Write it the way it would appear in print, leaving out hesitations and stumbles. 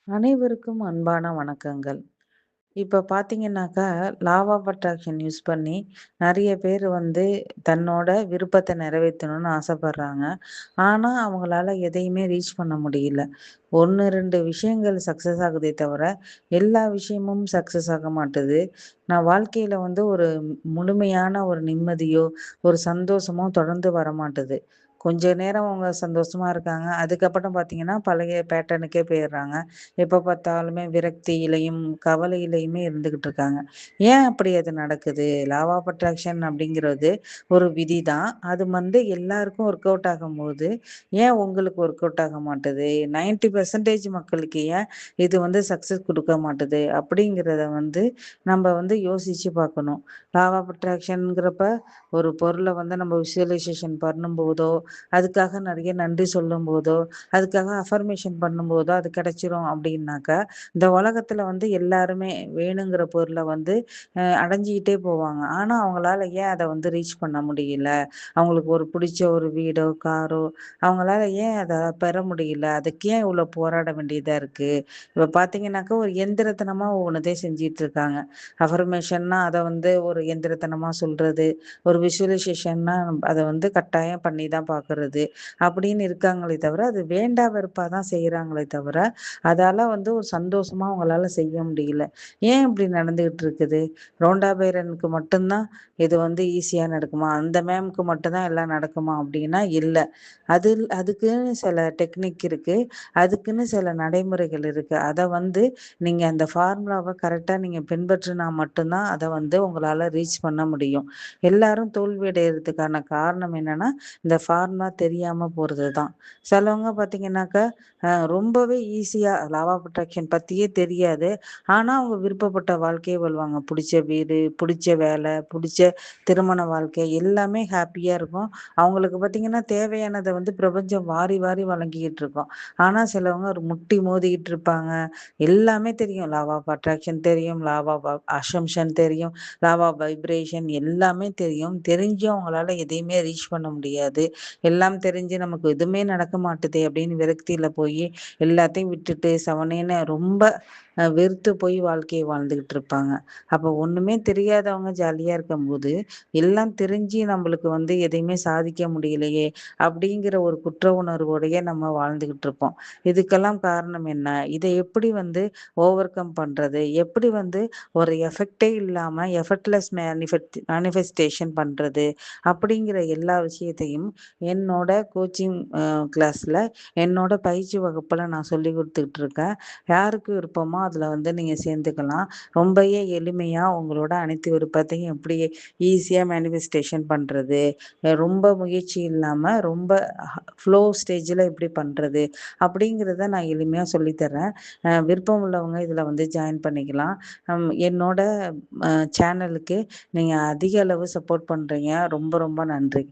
அனைவருக்கும் அன்பான வணக்கங்கள். இப்ப பார்த்தீங்கன்னாக்கா, லா ஆஃப் அட்ராக்ஷன் யூஸ் பண்ணி நெறைய பேர் வந்து தன்னோட விருப்பத்த நிறைவேத்தணும்னு ஆசைப்படுறாங்க. ஆனா, அவங்களால எதையுமே ரீச் பண்ண முடியல. 1, 2 விஷயங்கள் சக்சஸ் ஆகுதே தவிர, எல்லா விஷயமும் சக்சஸ் ஆக மாட்டுது. நான் வாழ்க்கையில வந்து ஒரு முழுமையான ஒரு நிம்மதியோ, ஒரு சந்தோஷமோ தொடர்ந்து வரமாட்டுது. கொஞ்ச நேரம் அவங்க சந்தோஷமா இருக்காங்க. அதுக்கப்புறம் பார்த்தீங்கன்னா, பழைய பேட்டர்னுக்கே போயிர்றாங்க. எப்ப பார்த்தாலுமே விரக்தியிலயும், கவலையிலயுமே இருந்துகிட்டு இருக்காங்க. ஏன் அப்படி அது நடக்குது? லா ஆஃப் அட்ராக்ஷன் அப்படிங்கிறது ஒரு விதி தான். அது வந்து எல்லாருக்கும் ஒர்க் அவுட் ஆகும்போது, ஏன் உங்களுக்கு ஒர்க் அவுட் ஆக மாட்டுது? 90% மக்களுக்கு ஏன் இது வந்து சக்சஸ் குடுக்க மாட்டுது? அப்படிங்கிறத வந்து நம்ப வந்து யோசிச்சு பார்க்கணும். லா ஆஃப் அட்ராக்ஷன்ங்கிறப்ப ஒரு பொருள வந்து நம்ம விசுவலைசேஷன் பண்ணும்போதோ, அதுக்காக நெறைய நன்றி சொல்லும்போதோ, அதுக்காக அஃபர்மேஷன் பண்ணும்போதோ அது கிடைச்சிரும் அப்படின்னாக்கா, இந்த உலகத்துல வந்து எல்லாருமே வேணுங்கிற பொருள வந்து அடைஞ்சுக்கிட்டே போவாங்க. ஆனா, அவங்களால ஏன் அத வந்து ரீச் பண்ண முடியல? அவங்களுக்கு ஒரு புடிச்ச ஒரு வீடோ, காரோ அவங்களால ஏன் அத பெற முடியல? அதுக்கு ஏன் இவ்ளோ போராட வேண்டியதா இருக்கு? இப்ப பார்த்தீங்கன்னாக்கா, ஒரு எந்திரத்தனமா ஒவ்வொன்னத்தையும் செஞ்சுட்டு இருக்காங்க. அஃபர்மேஷன்னா அத வந்து ஒரு எந்திரத்தனமா சொல்றது, ஒரு விசுவலைசேஷன்னா அத வந்து கட்டாயம் பண்ணி தான் பார்க்கறது. அப்படின்னு இருக்காங்களே தவிர, அது வேண்டா வெறுப்பா தான் செய்றாங்களே தவிர, அதால வந்து ஒரு சந்தோஷமா அவங்களால செய்ய முடியல. ஏன் இப்படி நடந்துகிட்டு இருக்குது? ரோண்டா பைரனுக்கு மட்டும் தான் இது வந்து ஈஸியா நடக்குமா? அந்த மேம்க்கு மட்டும் தான் எல்லாம் நடக்குமா? அப்படின்னா இல்ல. அதுக்குன்னு சில டெக்னிக் இருக்கு. அதுக்குன்னு சில நடைமுறைகள் இருக்கு. அத வந்து நீங்க அந்த ஃபார்முலாவ கரெக்ட்டா நீங்க பின்பற்றினா மட்டும் தான் அத வந்து உங்களால ரீச் பண்ண முடியும். எல்லாரும் தோல்வி அடையறதுக்கான காரணம் என்னன்னா, இந்த ஃபார்முலா தெரியாம போறது தான். சிலவங்க பார்த்தீங்கன்னாக்கா, ரொம்பவே ஈஸியா லா ஆஃப் அட்ராக்ஷன் பத்தியே தெரியாது. ஆனா, அவங்க விருப்பப்பட்ட வாழ்க்கைய வாழ்வாங்க. புடிச்ச வீடு, புடிச்ச வேலை, புடிச்ச திருமண வாழ்க்கை எல்லாமே ஹேப்பியா இருக்கும். அவங்களுக்கு பார்த்தீங்கன்னா, தேவையானத வந்து பிரபஞ்சம் வாரி வாரி வழங்கிக்கிட்டு இருக்கும். ஆனா, சிலவங்க ஒரு முட்டி மோதிக்கிட்டு இருப்பாங்க. எல்லாமே தெரியும். லா ஆஃப் அட்ராக்ஷன் தெரியும், லா ஆஃப் அசம்ப்ஷன் தெரியும், லா ஆஃப் வைப்ரேஷன் எல்லாமே தெரியும். தெரிஞ்சும் அவங்களால எதையுமே ரீச் பண்ண முடியாது. எல்லாம் தெரிஞ்சு நமக்கு எதுவுமே நடக்க மாட்டுதே அப்படின்னு விரக்தியில போயி, எல்லாத்தையும் விட்டுட்டு செவனேன்னு ரொம்ப வெறுத்து போய் வாழ்க்கைய வாழ்ந்துகிட்டு இருப்பாங்க. அப்ப ஒண்ணுமே தெரியாதவங்க ஜாலியா இருக்கும்போது, எல்லாம் தெரிஞ்சு நம்மளுக்கு வந்து எதையுமே சாதிக்க முடியலையே! அப்படிங்கிற ஒரு குற்ற உணர்வோடயே நம்ம வாழ்ந்துகிட்டு இருப்போம். இதுக்கெல்லாம் காரணம் என்ன? இத எப்படி வந்து ஓவர் கம் பண்றது? எப்படி வந்து ஒரு எஃபெக்ட்டே இல்லாம எஃபர்ட்லெஸ் மேனிஃபெஸ்டேஷன் பண்றது? அப்படிங்கிற எல்லா விஷயத்தையும் என்னோட கோச்சிங் கிளாஸ்ல, என்னோட பயிற்சி வகுப்புல நான் சொல்லிக் குடுத்துட்டு இருக்கேன். யாருக்கு விருப்பமோ அதுல வந்து நீங்க சேர்ந்துக்கலாம். ரொம்பவே எளிமையா உங்களோட அனைத்து விருப்பத்தையும் எப்படி ஈஸியா மேனிஃபெஸ்டேஷன் பண்றது? ரொம்ப முயற்சி இல்லாம ரொம்ப ஃப்ளோ ஸ்டேஜ்ல எப்படி பண்றது? அப்படிங்கிறத நான் எளிமையா சொல்லி தர்றேன். விருப்பம் உள்ளவங்க இதுல வந்து ஜாயின் பண்ணிக்கலாம். என்னோட சேனலுக்கு நீங்க அதிக அளவு சப்போர்ட் பண்றீங்க. ரொம்ப ரொம்ப நன்றி.